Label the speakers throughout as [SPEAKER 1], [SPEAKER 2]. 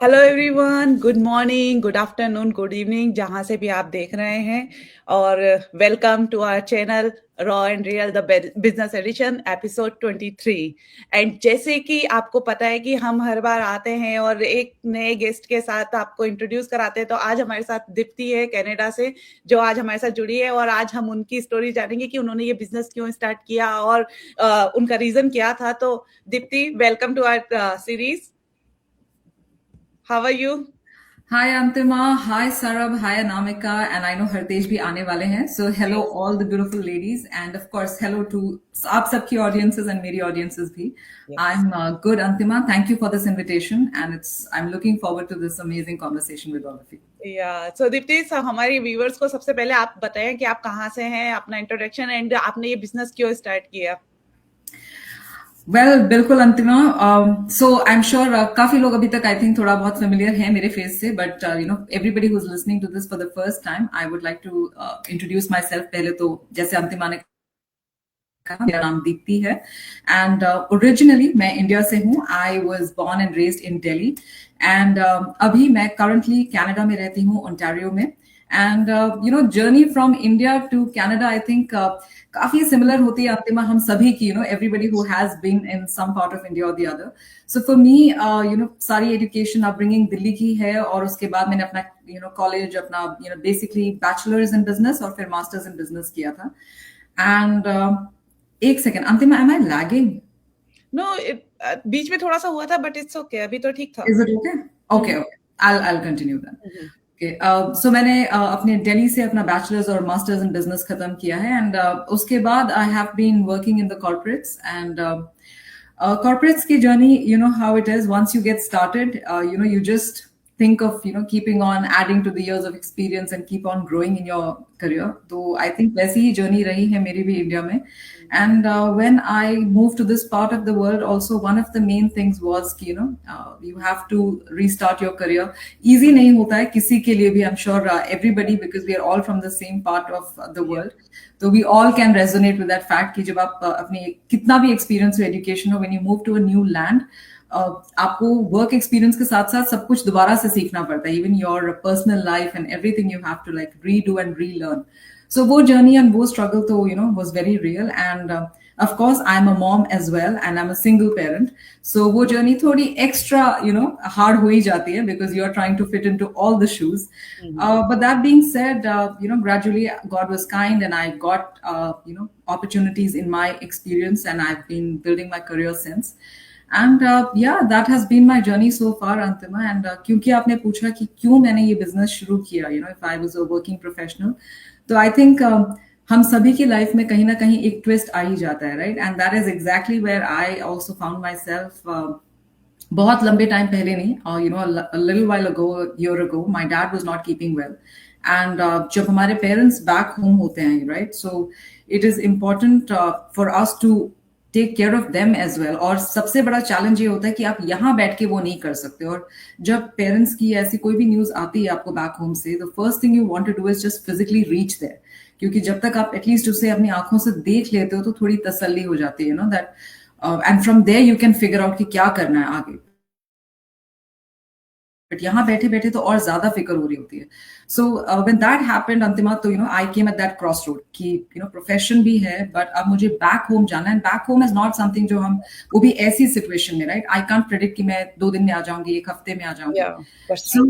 [SPEAKER 1] Hello everyone, good morning, good afternoon, good evening, जहाँ से भी आप देख रहे हैं। और welcome to our channel raw and real the business edition episode 23। And जैसे कि आपको पता है कि हम हर बार आते हैं और एक नए गेस्ट के साथ आपको इंट्रोड्यूस कराते हैं, तो आज हमारे साथ दीप्ति है कनाडा से, जो आज हमारे साथ जुड़ी है। और आज हम उनकी स्टोरी जानेंगे कि उन्होंने ये बिजनेस क्यों स्टार्ट किया और उनका रीजन क्या था। तो Deepti, welcome to our series. How are you?
[SPEAKER 2] Hi Antima, hi Sarab, hi Anamika, and I know Hardesh bhi aane wale hain. So hello all the beautiful ladies, and of course hello to aap sabki audiences and meri audiences bhi.
[SPEAKER 1] Yes.
[SPEAKER 2] I'm good Antima. Thank you for this invitation, and I'm looking forward to this amazing conversation with all of you.
[SPEAKER 1] या सो दीप्ति, हमारी viewers को सबसे पहले आप बताएं कि आप कहाँ से हैं, अपना इंट्रोडक्शन, एंड आपने ये बिजनेस क्यों स्टार्ट किया।
[SPEAKER 2] Well, बिल्कुल अंतिमा. So I'm sure काफी लोग अभी तक I think थोड़ा बहुत familiar हैं मेरे face से, but everybody who's listening to this for the first time, I would like to introduce myself. पहले तो जैसे अंतिमा ने कहा, मेरा नाम दीप्ति है एंड ओरिजिनली मैं इंडिया से हूँ. I was born and raised in Delhi and अभी मैं करंटली कनाडा में रहती हूँ, ओंटारियो में. And journey from India to Canada I think काफी सिमिलर होती है अंतिमा हम सभी की. Everybody who has been in some part of India और the other. So for me सारी एजुकेशन अपब्रिंगिंग दिल्ली की है, और उसके बाद मैंने अपना कॉलेज अपना बेसिकली बैचलर्स इन बिजनेस और फिर मास्टर्स इन बिजनेस किया था. एंड एक सेकेंड अंतिमा, एम आई लैगिंग?
[SPEAKER 1] नो, बीच में थोड़ा सा हुआ था, बट इट्स ओके, अभी तो ठीक था।
[SPEAKER 2] Is it okay? Okay okay, I'll continue then.
[SPEAKER 1] Hmm.
[SPEAKER 2] Okay, so मैंने अपने दिल्ली से अपना बैचलर्स और मास्टर्स इन बिजनेस खत्म किया है. एंड उसके बाद I have been working in the corporates. And corporates की journey, you know how it is. Once you get started, you just think of keeping on adding to the years of experience and keep on growing in your career. So I think वैसी ही journey रही है मेरी भी India में. And when I moved to this part of the world, also one of the main things was कि you have to restart your career. Easy नहीं होता है किसी के लिए भी. I'm sure everybody, because we are all from the same part of the world. तो we all can resonate with that fact कि जब आप अपनी कितना भी experience हो education हो, when you move to a new land, आपको work experience के साथ साथ सब कुछ दोबारा से सीखना पड़ता है. Even your personal life and everything you have to like redo and relearn. So वो journey and वो struggle तो was very real. And of course I'm a mom as well and I'm a single parent. So वो journey थोड़ी extra hard हो ही जाती है, because you are trying to fit into all the shoes. But that being said, gradually God was kind and I got opportunities in my experience, and I've been building my career since. And yeah, that has been my journey so far, Antima. And क्योंकि आपने पूछा कि क्यों मैंने ये business शुरू किया, if I was a working professional, तो आई थिंक हम सभी की लाइफ में कहीं ना कहीं एक ट्विस्ट आ ही जाता है, right? And that is exactly where I also found myself. बहुत लंबे टाइम पहले नहीं, little while ago, year ago, my dad was not keeping well. And जब हमारे पेरेंट्स बैक होम होते हैं, right, so it is important for us to take care of them as well. और सबसे बड़ा चैलेंज ये होता है कि आप यहाँ बैठ के वो नहीं कर सकते. और जब पेरेंट्स की ऐसी कोई भी न्यूज आती है आपको बैक होम से, the first thing you want to do is just physically reach there. क्योंकि जब तक आप एटलीस्ट उसे अपनी आंखों से देख लेते हो तो थोड़ी तसल्ली हो जाती है, that and from there you can figure out कि क्या करना है आगे. बट यहाँ बैठे बैठे तो और ज्यादा फिक्र हो रही होती है. So when that happened Antima, तो I came at that cross road कि प्रोफेशन भी है, बट अब मुझे बैक होम जाना है. Back home is not something जो हम, वो भी ऐसी सिचुएशन में, राइट, आई कांट प्रेडिक्ट कि मैं 2 दिन में आ जाऊंगी, एक हफ्ते में आ जाऊंगी. So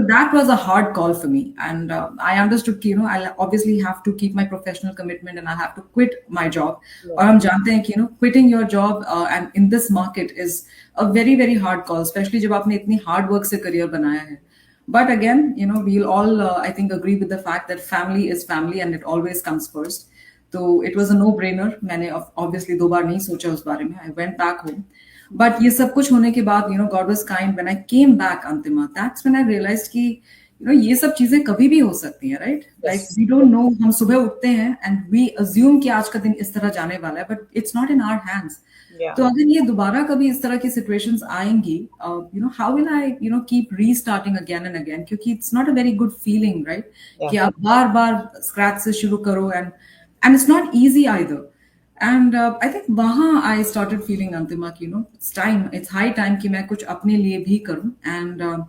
[SPEAKER 2] that was a hard call for me. And I understood कि I obviously have to keep my professional commitment and I have to quit my job. और हम जानते हैं कि quitting your job and in this market is a very very hard call, especially जब आपने इतनी hard work से career बनाया है. But again, we'll all I think agree with the fact that family is family and it always comes first. So it was a no-brainer. मैंने obviously 2 बार नहीं सोचा उस बारे में. I went back home. But ये सब कुछ होने के बाद God was kind when I came back अंतिमा. दैट्स व्हेन आई रियलाइज्ड कि ये सब चीजें कभी भी हो सकती हैं, right? Like we don't know. हम सुबह उठते हैं एंड वी अज्यूम कि आज का दिन इस तरह जाने वाला है, but it's not in our hands. तो अगर ये दोबारा कभी इस तरह की सिचुएशंस आएंगी, how will I keep restarting again and again? क्योंकि it's not a very good feeling, right, कि आप बार बार स्क्रैच से शुरू करो. And it's not easy either. And I think वहाँ आई स्टार्टेड फीलिंग अंतिमा कि इट्स हाई टाइम कि मैं कुछ अपने लिए भी करूँ. And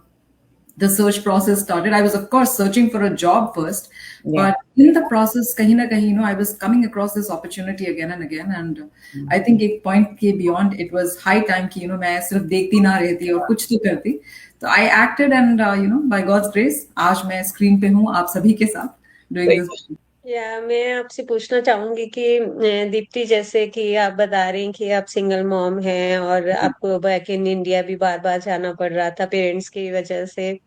[SPEAKER 2] the search process started. I was, of course, searching for a job first,
[SPEAKER 1] Yeah.
[SPEAKER 2] but in the process, kahin na kahin, I was coming across this opportunity again and again. And I think एक point के beyond, it was high time कि मैं सिर्फ देखती ना रहती और कुछ तो करती. So I acted, and by God's grace, आज मैं screen पे हूँ आप सभी के साथ doing this.
[SPEAKER 3] या मैं आपसे पूछना चाहूंगी कि दीप्ति, जैसे कि आप बता रही हैं कि आप सिंगल मॉम हैं और आपको बैक इन इंडिया भी बार बार जाना पड़ रहा था पेरेंट्स की वजह से.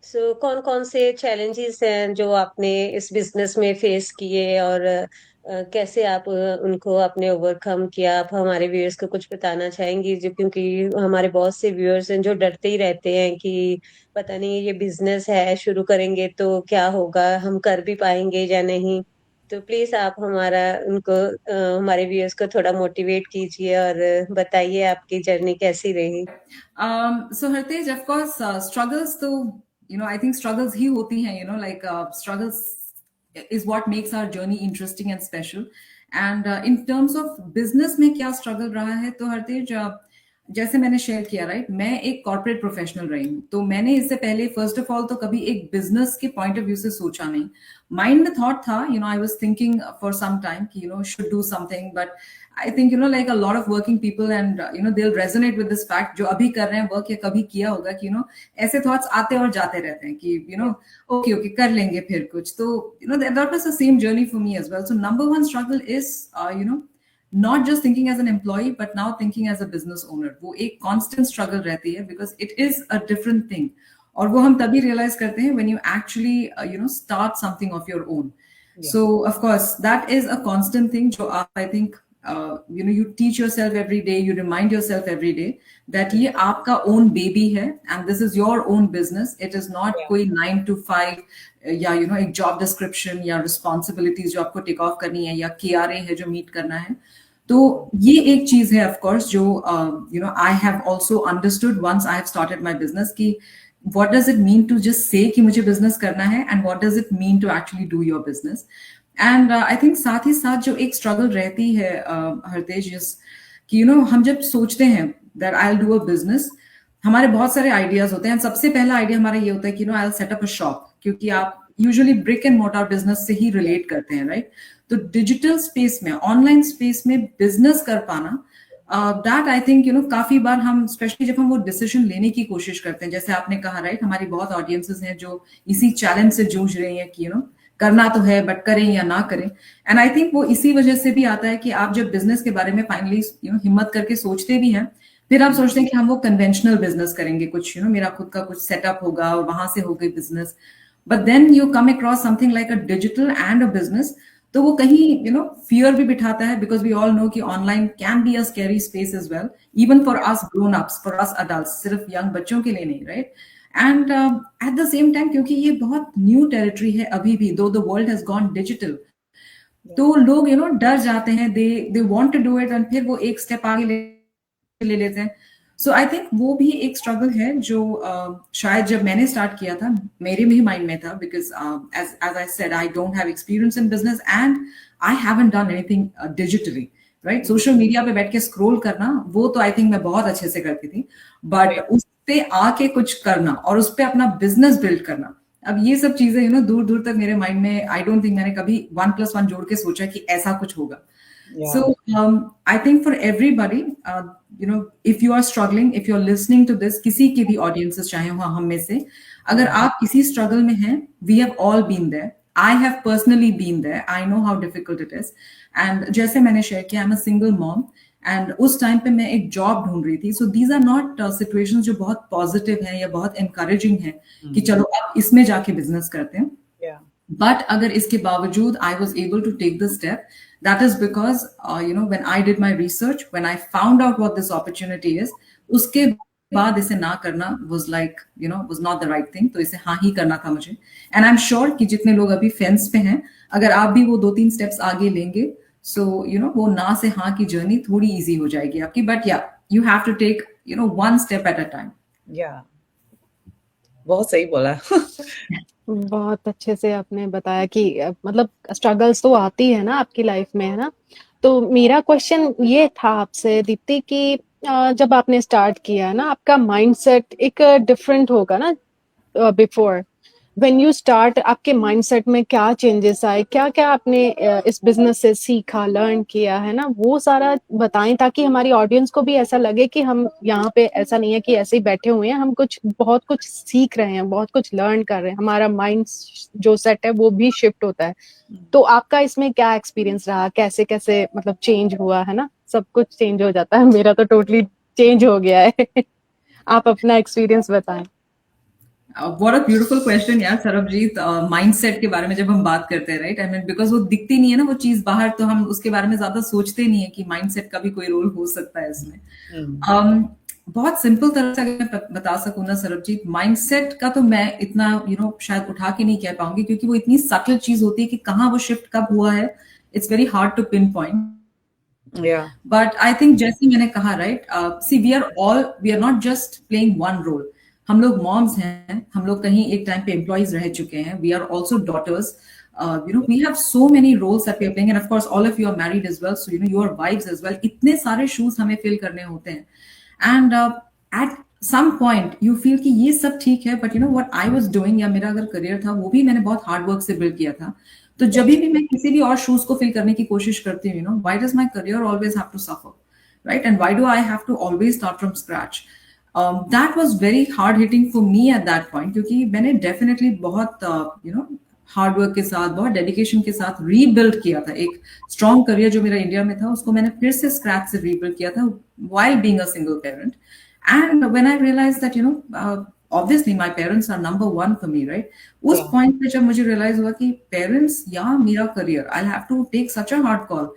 [SPEAKER 3] सो कौन कौन से चैलेंजेस हैं जो आपने इस बिजनेस में फेस किए, और कैसे आप उनको आपने ओवरकम किया? आप हमारे व्यूअर्स को कुछ बताना चाहेंगी? जो क्योंकि हमारे बहुत से व्यूअर्स हैं जो डरते ही रहते हैं कि पता नहीं ये बिजनेस है, शुरू करेंगे तो क्या होगा, हम कर भी पाएंगे या नहीं. तो प्लीज आप हमारे व्यूअर्स को थोड़ा मोटिवेट कीजिए और बताइए आपकी जर्नी कैसी रही.
[SPEAKER 2] So Hartej, of course, struggles तो I think struggles ही होती हैं, like struggles is what makes our journey interesting and special. And in terms of business में क्या struggle रहा है, तो हरतेज जैसे मैंने शेयर किया, राइट, मैं एक कॉर्पोरेट प्रोफेशनल रही हूँ, तो मैंने इससे पहले फर्स्ट ऑफ ऑल तो कभी एक बिजनेस के पॉइंट ऑफ व्यू से सोचा नहीं. माइंड में थॉट था, I was thinking for some time कि should do something, but I think like a lot of working people, and they'll resonate with this fact, जो अभी कर रहे हैं वर्क या कभी किया होगा कि ऐसे थॉट्स आते और जाते रहते हैं कि ओके कर लेंगे फिर कुछ. तो that was the same journey for me as well. So number one struggle is not just thinking as an employee but now thinking as a business owner. वो एक constant struggle रहती है because it is a different thing. और वो हम तभी realize करते हैं when you actually start something of your own. Yeah. So of course that is a constant thing जो आप I think you teach yourself every day, you remind yourself every day that ये आपका own baby है and this is your own business. It is not कोई 9 to 5 या एक job description या responsibilities जो आपको take off करनी है या KRA है जो meet करना है. तो ये एक चीज है of course जो I have also understood once I have started my business कि what does it mean to just say कि मुझे business करना है and what does it mean to actually do your business. And I think साथ ही साथ जो एक struggle रहती है हरतेज कि हम जब सोचते हैं that I will do a business, हमारे बहुत सारे आइडियाज होते हैं. सबसे पहला आइडिया हमारा ये होता है कि I will set up a shop, क्योंकि आप usually brick and mortar business से ही रिलेट करते हैं, राइट. तो डिजिटल स्पेस में, ऑनलाइन स्पेस में बिजनेस कर पाना, दैट आई थिंक काफी बार हम स्पेशली जब हम वो डिसीजन लेने की कोशिश करते हैं, जैसे आपने कहा, राइट, हमारी बहुत ऑडियंसेस हैं जो इसी चैलेंज से जूझ रही हैं कि करना तो है बट करें या ना करें. एंड आई थिंक वो इसी वजह से भी आता है कि आप जब बिजनेस के बारे में फाइनली हिम्मत करके सोचते भी हैं, फिर आप सोचते हैं कि हम वो कन्वेंशनल बिजनेस करेंगे, कुछ मेरा खुद का कुछ सेटअप होगा और वहां से होगी business. But then you come across something like a digital and a business, तो वो कहीं फियर भी बिठाता है, बिकॉज वी ऑल नो कि online can be a scary space as well, even for us grown ups, for us adults, सिर्फ young बच्चों के लिए नहीं, right. And at the same time क्योंकि ये बहुत न्यू टेरिटरी है अभी भी, though the world has gone digital, तो लोग डर जाते हैं, they want to do it, and फिर वो एक स्टेप आगे ले लेते हैं. सो आई थिंक वो भी एक स्ट्रगल है जो शायद जब मैंने स्टार्ट किया था मेरे भी माइंड में था, because as I said I don't have experience in business and I haven't done anything digitally, right. Social media पे बैठ के स्क्रॉल करना वो तो आई थिंक मैं बहुत अच्छे से करती थी, बट उस पे आके कुछ करना और उस पे अपना बिजनेस बिल्ड करना, अब ये सब चीजें दूर दूर तक मेरे माइंड में, आई डोंट थिंक मैंने कभी 1+1 जोड़ के सोचा कि ऐसा कुछ होगा. So I think for everybody, if you are struggling, if you are listening to this, किसी के भी audiences चाहे हो हम में से, अगर आप किसी struggle में हैं, we have all been there. I have personally been there. I know how difficult it is. And जैसे मैंने share किया, I'm a single mom. And उस टाइम पे मैं एक जॉब ढूंढ रही थी. So these are not situations जो बहुत पॉजिटिव हैं या बहुत encouraging हैं कि चलो अब इसमें जाके बिजनेस करते हैं. But अगर इसके बावजूद I was able to take the step, that is because when I did my research, when I found out what this opportunity is, उसके बाद इसे ना करना was like was not the right thing. तो इसे हाँ ही करना था मुझे. And I'm sure कि जितने लोग अभी फेंस पे हैं, अगर आप भी वो 2-3 स्टेप्स आगे लेंगे, so वो ना से हाँ की जर्नी थोड़ी इजी हो जाएगी आपकी. But yeah, you have to take one step at a time.
[SPEAKER 1] Yeah, बहुत सही बोला.
[SPEAKER 4] बहुत अच्छे से आपने बताया कि मतलब स्ट्रगल्स तो आती है ना आपकी लाइफ में, है ना. तो मेरा क्वेश्चन ये था आपसे दीप्ति कि जब आपने स्टार्ट किया ना, आपका माइंडसेट एक डिफरेंट होगा ना बिफोर व्हेन यू स्टार्ट, आपके माइंडसेट में क्या चेंजेस आए, क्या क्या आपने इस बिजनेस से सीखा, लर्न किया है ना, वो सारा बताएं ताकि हमारी ऑडियंस को भी ऐसा लगे कि हम यहाँ पे ऐसा नहीं है कि ऐसे ही बैठे हुए हैं, हम बहुत कुछ सीख रहे हैं, बहुत कुछ लर्न कर रहे हैं, हमारा माइंड जो सेट है वो भी शिफ्ट होता है। तो आपका इसमें क्या एक्सपीरियंस रहा, कैसे कैसे मतलब चेंज हुआ है ना, सब कुछ चेंज हो जाता है, मेरा तो टोटली चेंज हो गया है। आप अपना एक्सपीरियंस बताएं।
[SPEAKER 2] व्हाट अ ब्यूटीफुल क्वेश्चन यार सरबजीत। माइंडसेट के बारे में जब हम बात करते हैं, राइट, आई मीन बिकॉज वो दिखती नहीं है ना वो चीज बाहर, तो हम उसके बारे में ज्यादा सोचते नहीं है कि माइंडसेट का भी कोई रोल हो सकता है इसमें। बहुत सिंपल तरह से अगर मैं बता सकूं ना सरबजीत, माइंडसेट का तो मैं इतना शायद उठा के नहीं कह पाऊंगी, क्योंकि वो इतनी सटल चीज होती है कि कहाँ वो शिफ्ट कब हुआ है, it's very hard to pinpoint. But I think जैसे मैंने कहा, right, see we are not just playing one role. हम लोग मॉम्स हैं, हम लोग कहीं एक टाइम पे एम्प्लॉइज रह चुके हैं, we are also daughters, we have so many roles that we are playing, and of course all of you are married as well, so you are wives as well. इतने सारे shoes हमें fill करने होते हैं, and at some point you feel कि ये सब ठीक है, but what I was doing, या मेरा अगर करियर था वो भी मैंने बहुत हार्ड वर्क से बिल्ड किया था, तो जब भी मैं किसी भी और शूज को फिल करने की कोशिश करती हूँ, why does my career always have to suffer, right, and why do I have to always start from scratch? That was very hard hitting for me at that point, क्योंकि मैंने definitely बहुत hard work के साथ, बहुत dedication के साथ rebuild किया था एक स्ट्रॉन्ग करियर जो मेरा इंडिया में था, उसको मैंने फिर से स्क्रैच से रीबिल्ड किया था while being a single parent. And when I realized that obviously my parents are number one for me, right, उस point पे जब मुझे realize हुआ कि parents या मेरा career, I'll have to take such a hard call.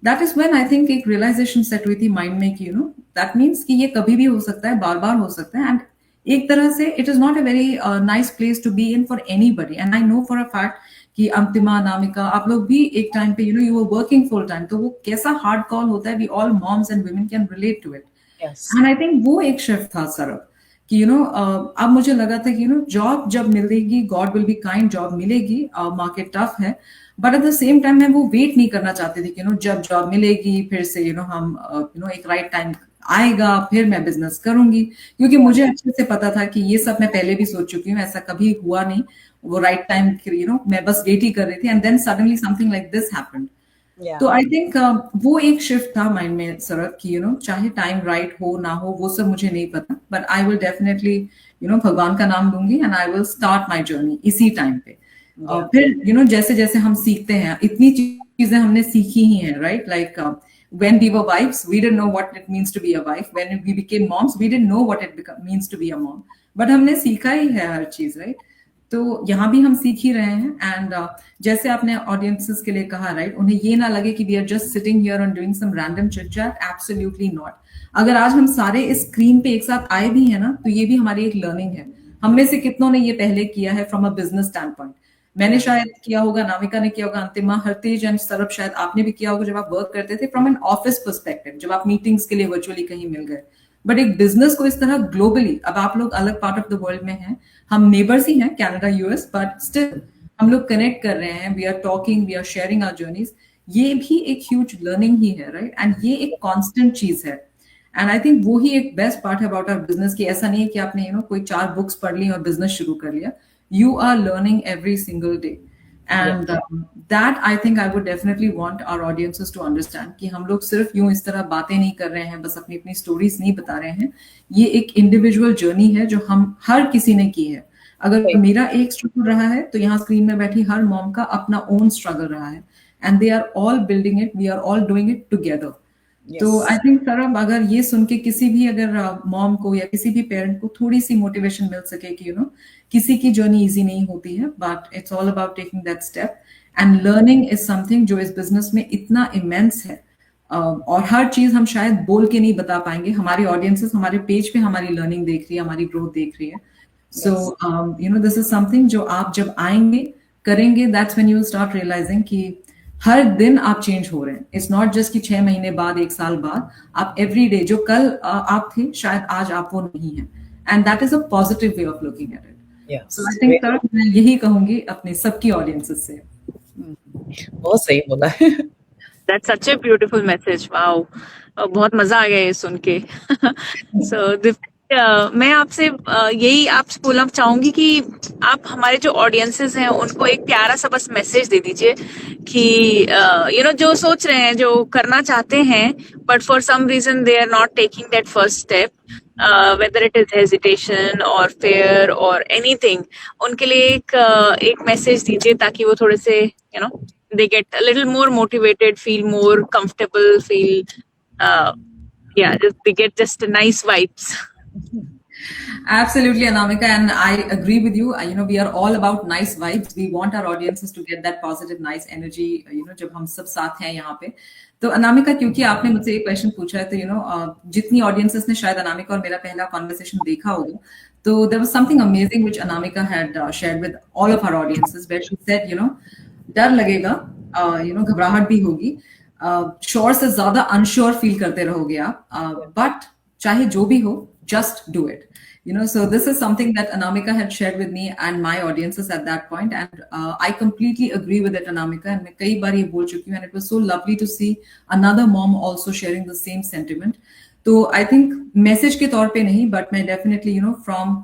[SPEAKER 2] That is when I think एक realization set हुई थी mind में कि that means कि ये कभी भी हो सकता है, बार बार हो सकता है, and एक तरह से it is not a very nice place to be in for anybody. And I know for a fact कि अंतिमा, नामिका, आप लोग भी एक टाइम पे you were working full time, तो वो कैसा hard call होता है, we all moms and women can relate to it. Yes. And I think वो एक shift था सरब कि अब मुझे लगा था कि जॉब जब मिलेगी, God will be kind, job मिलेगी, मार्केट टफ है, but at the same time मैं वो वेट नहीं करना चाहती थी कि जब जॉब मिलेगी फिर से हम एक राइट टाइम आएगा फिर मैं बिजनेस करूंगी, क्योंकि मुझे अच्छे से पता था कि ये सब मैं पहले भी सोच चुकी हूँ, ऐसा कभी हुआ नहीं, वो राइट टाइम मैं बस वेट ही कर रही थी, and then suddenly something like this happened. तो आई थिंक वो एक शिफ्ट था माइंड में सरब कि चाहे टाइम राइट हो ना हो वो सब मुझे नहीं पता, बट आई विल डेफिनेटली भगवान का नाम लूंगी and I will start my journey इसी टाइम पे। फिर जैसे जैसे हम सीखते हैं, इतनी चीजें हमने सीखी ही हैं, right, like when we were wives, we didn't know what it means to be a wife. When we became moms, we didn't know what it means to be a mom. But हमने सीखा ही है हर चीज, right, तो यहाँ भी हम सीख ही रहे हैं। एंड जैसे आपने ऑडियंसेस के लिए कहा, राइट, उन्हें ये ना लगे कि we are just sitting here and doing some random chit chat, absolutely not. अगर आज हम सारे इस स्क्रीन पे एक साथ आए भी हैं ना, तो ये भी हमारी एक लर्निंग है। हम में से कितनों ने ये पहले किया है from a business stand point, मैंने शायद किया होगा, नामिका ने किया होगा, अंतिमा, हरतेज एंड सरब शायद आपने भी किया होगा जब आप वर्क करते थे फ्रॉम एन ऑफिस पर्सपेक्टिव, जब आप मीटिंग्स के लिए वर्चुअली कहीं मिल गए। बट एक बिजनेस को इस तरह ग्लोबली, अब आप लोग अलग पार्ट ऑफ द वर्ल्ड में हैं, हम नेबर्स ही हैं, कनाडा, यूएस, बट स्टिल हम लोग कनेक्ट कर रहे हैं, we are talking, we are sharing our journeys. ये भी एक ह्यूज लर्निंग ही है, राइट, एंड ये एक कॉन्स्टेंट चीज है। एंड आई थिंक वो ही एक बेस्ट पार्ट है अबाउट आवर बिजनेस, की ऐसा नहीं है कि आपने कोई 4 बुक्स पढ़ ली और बिजनेस शुरू कर लिया। You are learning every single day. And that I think I would definitely want our audiences to understand कि हम लोग सिर्फ यूं इस तरह बातें नहीं कर रहे हैं, बस अपनी अपनी स्टोरीज नहीं बता रहे हैं। ये एक इंडिविजुअल जर्नी है जो हम हर किसी ने की है। अगर मेरा एक स्ट्रगल रहा है, तो यहाँ स्क्रीन में बैठी हर मॉम का अपना ओन स्ट्रगल रहा है, and they are all building it, we are all doing it together. तो आई थिंक सरब, अगर ये सुन के किसी भी अगर मॉम को या किसी भी पेरेंट को थोड़ी सी मोटिवेशन मिल सके कि किसी की जर्नी इजी नहीं होती है, but it's all about taking that step, and learning is something जो इस बिजनेस में इतना इमेंस है, और हर चीज हम शायद बोल के नहीं बता पाएंगे। हमारी ऑडियंसेस हमारे पेज पे हमारी लर्निंग देख रही है, हमारी ग्रोथ देख रही है। सो दिस इज समथिंग जो आप जब आएंगे करेंगे, that's when you start realising कि हर दिन आप चेंज हो रहे हैं। इट्स नॉट जस्ट कि 6 महीने बाद, 1 साल बाद, आप एवरी डे, जो कल आप थे शायद आज आप वो नहीं है, and that is a positive way of looking at it. So I think sir, मैं यही कहूंगी अपने सबकी ऑडियंसेस से।
[SPEAKER 1] बहुत सही बोला।
[SPEAKER 5] That's such a beautiful message. Wow. बहुत मजा आ गया ये सुन के. So मैं आपसे यही आपसे बोलना चाहूंगी कि आप हमारे जो ऑडियंसेस हैं उनको एक प्यारा सा बस मैसेज दे दीजिए कि जो सोच रहे हैं, जो करना चाहते हैं, but for some reason they are not taking that first step, whether it is hesitation or fear or anything, उनके लिए एक मैसेज दीजिए ताकि वो थोड़े से they get a little more motivated, feel more comfortable, feel they get just nice vibes.
[SPEAKER 2] Absolutely, Anamika, and I agree with you. We are all about nice vibes. We want our audiences to get that positive, nice energy. जब हम सब साथ हैं यहाँ पे, तो अनामिका, क्योंकि आपने मुझसे एक क्वेश्चन पूछा है, तो जितनी ऑडियंसेस ने शायद अनामिका और मेरा पहला कॉन्वर्सेशन देखा होगा, तो there was something amazing which Anamika had shared with all of our audiences, where she said, डर लगेगा, घबराहट भी होगी, श्योर से ज्यादा अनश्योर फील करते रहोगे आप, बट चाहे जो भी हो, just do it. So this is something that Anamika had shared with me and my audiences at that point, and I completely agree with it, Anamika, and मैं कई बार ये बोल चुकी हूँ, and it was so lovely to see another mom also sharing the same sentiment. तो I think message के तौर पे नहीं, but मैं definitely from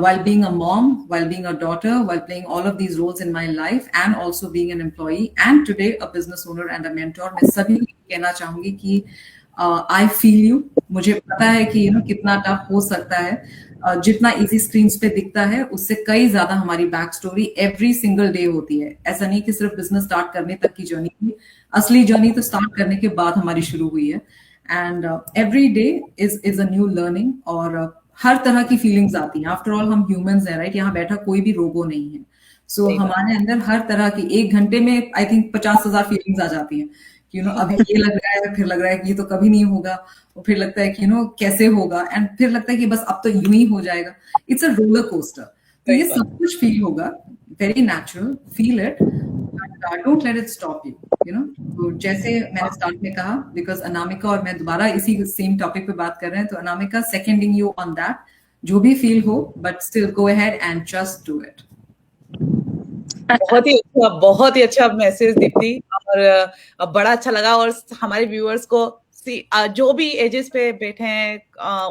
[SPEAKER 2] while being a mom, while being a daughter, while playing all of these roles in my life, and also being an employee, and today a business owner and a mentor, मैं सभी को कहना चाहूंगी कि I feel you. मुझे पता है कि कितना टफ हो सकता है, जितना इजी स्क्रीन पे दिखता है उससे कई ज्यादा हमारी back story every single day होती है. ऐसा नहीं कि सिर्फ बिजनेस स्टार्ट करने तक की जर्नी थी, असली जर्नी तो स्टार्ट करने के बाद हमारी शुरू हुई है. And every day is a new learning, और हर तरह की फीलिंग्स आती हैं. आफ्टर ऑल हम ह्यूमंस हैं, राइट? यहाँ बैठा कोई भी रोबो नहीं है. सो हमारे अंदर हर तरह की, एक घंटे में आई थिंक 50,000 फीलिंग्स आ जाती हैं. अभी ये लग रहा है, फिर लग रहा है कि ये तो कभी नहीं होगा, और फिर लगता है कि कैसे होगा, एंड फिर लगता है कि बस अब तो यूं ही हो जाएगा. It's a roller coaster. तो ये सब कुछ फील होगा, very natural, feel it, but don't let it stop you. तो जैसे मैंने स्टार्ट में कहा, बिकॉज अनामिका और मैं दोबारा इसी सेम टॉपिक पे बात कर रहे हैं, तो Anamika, seconding you on that, जो भी फील हो, but still go ahead and just do it.
[SPEAKER 1] बहुत ही अच्छा मैसेज दीप्ति, और बड़ा अच्छा लगा. और हमारे व्यूअर्स को जो भी एजेस पे बैठे हैं,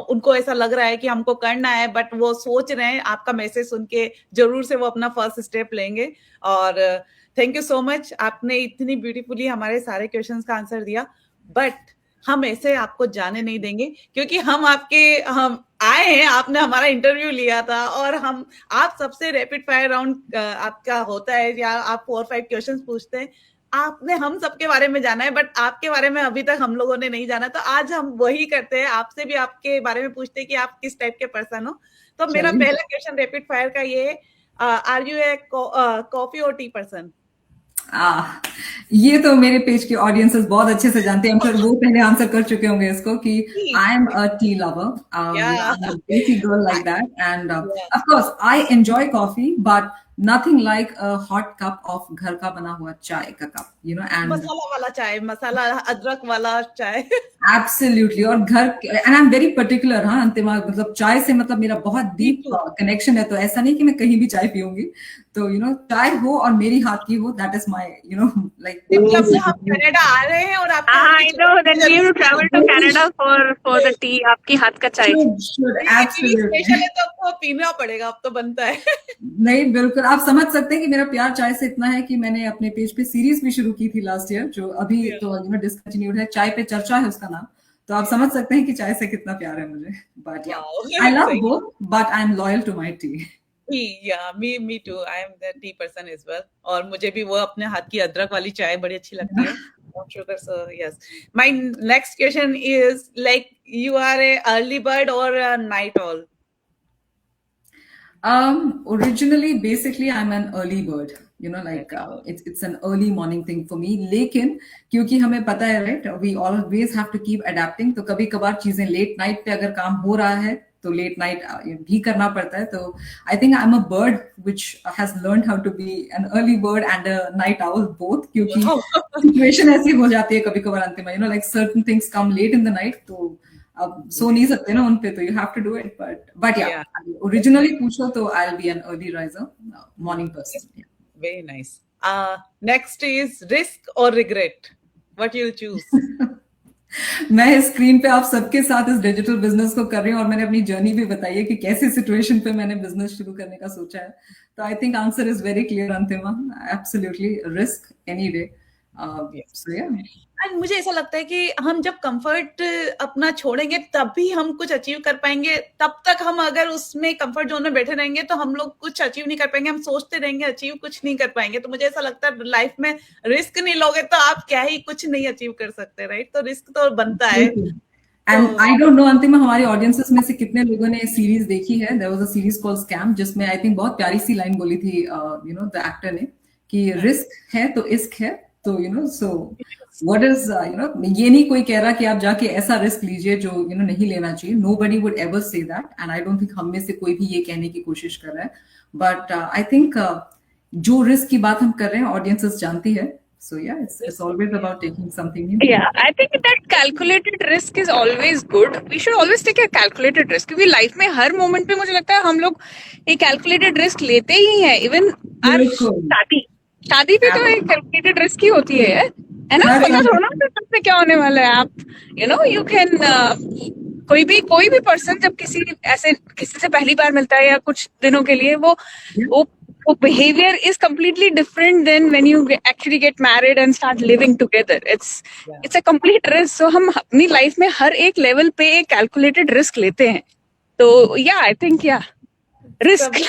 [SPEAKER 1] उनको ऐसा लग रहा है कि हमको करना है, बट वो सोच रहे हैं, आपका मैसेज सुन के जरूर से वो अपना फर्स्ट स्टेप लेंगे. और थैंक यू सो मच, आपने इतनी ब्यूटीफुली हमारे सारे क्वेश्चंस का आंसर दिया. बट हम ऐसे आपको जाने नहीं देंगे, क्योंकि हम आए हैं, आपने हमारा इंटरव्यू लिया था, और आप सबसे रैपिड फायर राउंड आपका होता है, या आप 4-5 क्वेश्चंस पूछते हैं. आपने हम सबके बारे में जाना है, बट आपके बारे में अभी तक हम लोगों ने नहीं जाना. तो आज हम वही करते हैं, आपसे भी आपके बारे में पूछते हैं कि आप किस टाइप के पर्सन हो. तो मेरा पहला क्वेश्चन रैपिड फायर का ये, आर यू ए कॉफी और टी पर्सन?
[SPEAKER 2] ये तो मेरे पेज के ऑडियंसेस बहुत अच्छे से जानते हैं, वो पहले आंसर कर चुके होंगे इसको, कि I am a tea lover, basic girl like that, end of course I enjoy coffee, but nothing like a hot cup of घर का बना हुआ चाय का कप, and
[SPEAKER 1] मसाला वाला चाय, मसाला अदरक वाला चाय.
[SPEAKER 2] Absolutely. और घर, and I'm very particular, हाँ अंतिमा, मतलब चाय से मतलब मेरा बहुत डीप कनेक्शन है. तो ऐसा नहीं कि मैं कहीं भी चाय पीऊंगी, तो चाय हो और मेरी हाथ की हो, that is my like.
[SPEAKER 1] हम कनाडा आ रहे हैं और आप
[SPEAKER 5] I know that we have to travel to Canada for the tea, आपकी हाथ का चाय.
[SPEAKER 2] Absolutely.
[SPEAKER 1] स्पेशल है, तो आपको पीना पड़ेगा, अब तो बनता है.
[SPEAKER 2] नहीं, बिल्कुल, आप समझ सकते हैं कि मेरा प्यार चाय से इतना है कि मैंने अपने पेज पे सीरीज भी शुरू की थी लास्ट ईयर, जो अभी तो डिसकंटिन्यूड है. चाय पे चर्चा है उसका नाम. तो आप समझ सकते हैं कि चाय से कितना प्यार है मुझे. But I love both, but I am loyal to my tea.
[SPEAKER 1] me too. I am the tea person as well. और मुझे भी वो अपने हाथ की अदरक वाली चाय बड़ी अच्छी लगती है. Sugar, so yes. My next question is, like, you are a early bird or a night owl?
[SPEAKER 2] Originally, basically, I'm an early bird. It's an early morning thing for me. लेकिन क्योंकि हमें पता है, right, we always have to keep adapting. तो कभी कभार चीजें late night पे अगर काम हो रहा है, तो late night भी करना पड़ता है. तो I think I'm a bird which has learned how to be an early bird and a night owl both. क्योंकि situation ऐसी हो जाती है कभी कभार अंतिमा, like certain things come late in the night, तो अब सो नहीं सकते ना उन पे, तो you have to do it. But yeah originally पूछो तो I will be an early riser, morning person.
[SPEAKER 1] Very nice. Next is risk और रिग्रेट. What you choose?
[SPEAKER 2] मैं इस स्क्रीन पे आप सबके साथ इस डिजिटल बिजनेस को कर रही हूँ और मैंने अपनी जर्नी भी बताई है कि कैसी सिचुएशन पे मैंने बिजनेस शुरू करने का सोचा है. तो I think answer is very clear Antima. Absolutely risk any day. So yeah.
[SPEAKER 1] And मुझे ऐसा लगता है कि हम जब कंफर्ट अपना छोड़ेंगे तभी हम कुछ अचीव कर पाएंगे. तब तक हम अगर उसमें कंफर्ट जोन में बैठे रहेंगे तो हम लोग कुछ अचीव नहीं कर पाएंगे. हम सोचते रहेंगे, अचीव कुछ नहीं कर पाएंगे. तो मुझे ऐसा लगता है लाइफ में रिस्क नहीं लोगे तो आप क्या ही कुछ नहीं अचीव कर सकते, राइट? तो रिस्क तो बनता है.
[SPEAKER 2] एंड आई डोंट नो अंतिमा हमारे ऑडियंसेस में से कितने लोगों ने सीरीज देखी है. There was a series called scam जिसमें आई थिंक बहुत प्यारी सी लाइन बोली थी यू नो द एक्टर ने कि रिस्क है तो इश्क है. तो you know so what is you know ये नहीं कोई कह रहा कि आप जाके ऐसा रिस्क लीजिए जो यू नो नहीं लेना चाहिए. Nobody would ever say that and I don't think हम में से कोई भी ये कहने की कोशिश कर रहा है. बट आई थिंक जो रिस्क की बात हम कर रहे हैं ऑडियंसेस जानती है. So yeah, it's always about taking something new.
[SPEAKER 5] Yeah, I think that calculated risk is always good. We should always take a calculated risk क्योंकि लाइफ में हर मोमेंट पे मुझे लगता है हम लोग एक calculated risk लेते ही हैं. इवन शादी पे तो एक calculated risk ही होती है ना. पता थोड़ा ना सबसे क्या होने वाला है. आप you know you can कोई भी पर्सन जब किसी से पहली बार मिलता है या कुछ दिनों के लिए वो behavior is completely different than when you actually get married and start living together. It's a complete risk. So हम अपनी लाइफ में हर एक लेवल पे एक calculated risk लेते हैं. तो yeah, I think yeah, risk.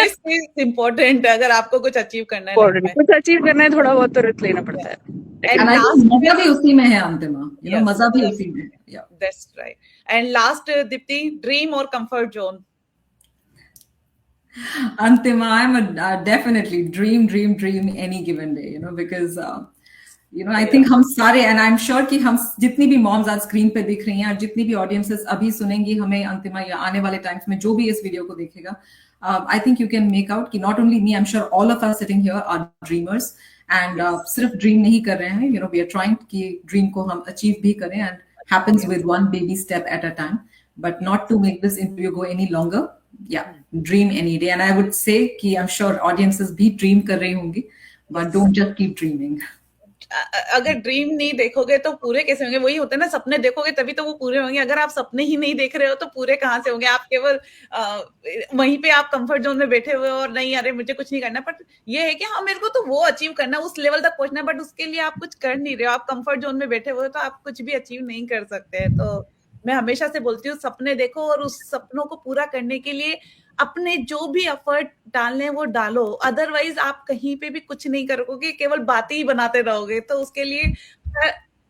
[SPEAKER 1] Risk is important. अगर आपको कुछ अचीव करना है,
[SPEAKER 5] कुछ अचीव करना है, थोड़ा बहुत तो रिस्क लेना पड़ता है.
[SPEAKER 2] And मजा भी उसी में है अंतिमा. You know, मजा भी उसी में है. Yeah,
[SPEAKER 1] that's right. And last, Dipti, dream or comfort zone?
[SPEAKER 2] Antima, I'm definitely dream any given day, you know, because you know I think हम सारे and I'm sure कि हम जितनी भी मॉम्स आज स्क्रीन पे दिख रही हैं और जितनी भी ऑडियंसेस अभी सुनेंगी हमें अंतिमा या आने वाले टाइम्स में जो भी इस वीडियो को देखेगा, I think you can make out कि not only me, I'm sure all of us sitting here are dreamers and सिर्फ ड्रीम नहीं कर रहे हैं. You know, we are trying कि ड्रीम को हम अचीव भी करें and happens with one baby step at a time, but not to make this interview go any longer. Yeah, dream any day. And I would say कि I'm sure audiences भी dream कर रही होंगी, but don't just keep dreaming.
[SPEAKER 1] अगर dream नहीं देखोगे तो पूरे कैसे होंगे? वही होता है ना, सपने देखोगे तभी तो वो पूरे होंगे. अगर आप सपने ही नहीं देख रहे हो तो पूरे कहाँ से होंगे? आप केवल वहीं पे आप कंफर्ट जोन में बैठे हुए और नहीं, अरे मुझे कुछ नहीं करना. बट ये है कि हाँ मेरे को तो वो अचीव करना, उस लेवल तक पहुंचना है, बट उसके लिए आप कुछ कर नहीं रहे हो. आप कंफर्ट जोन में बैठे हुए हो तो आप कुछ भी अचीव नहीं कर सकते. तो मैं हमेशा से बोलती हूँ सपने देखो और उस सपनों को पूरा करने के लिए अपने जो भी एफर्ट डालने वो डालो. अदरवाइज आप कहीं पे भी कुछ नहीं करोगे, केवल बातें ही बनाते रहोगे. तो उसके लिए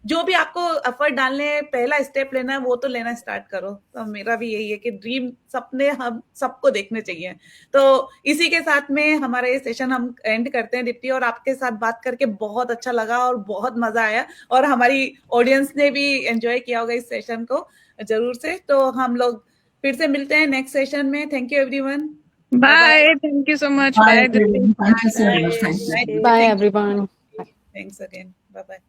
[SPEAKER 1] जो भी आपको एफर्ट डालने पहला स्टेप लेना है वो तो लेना स्टार्ट करो. तो मेरा भी यही है कि ड्रीम सपने हम सबको देखने चाहिए. तो इसी के साथ में हमारा ये सेशन हम एंड करते हैं दीप्ति. और आपके साथ बात करके बहुत अच्छा लगा और बहुत मजा आया और हमारी ऑडियंस ने भी एंजॉय किया होगा इस सेशन को जरूर से. तो हम लोग फिर से मिलते हैं नेक्स्ट सेशन में. Thank you everyone.
[SPEAKER 5] Bye. Thank you so much.
[SPEAKER 2] Bye. Thank you so much. Thank you.
[SPEAKER 4] Bye everyone.
[SPEAKER 1] Thanks again. Bye bye.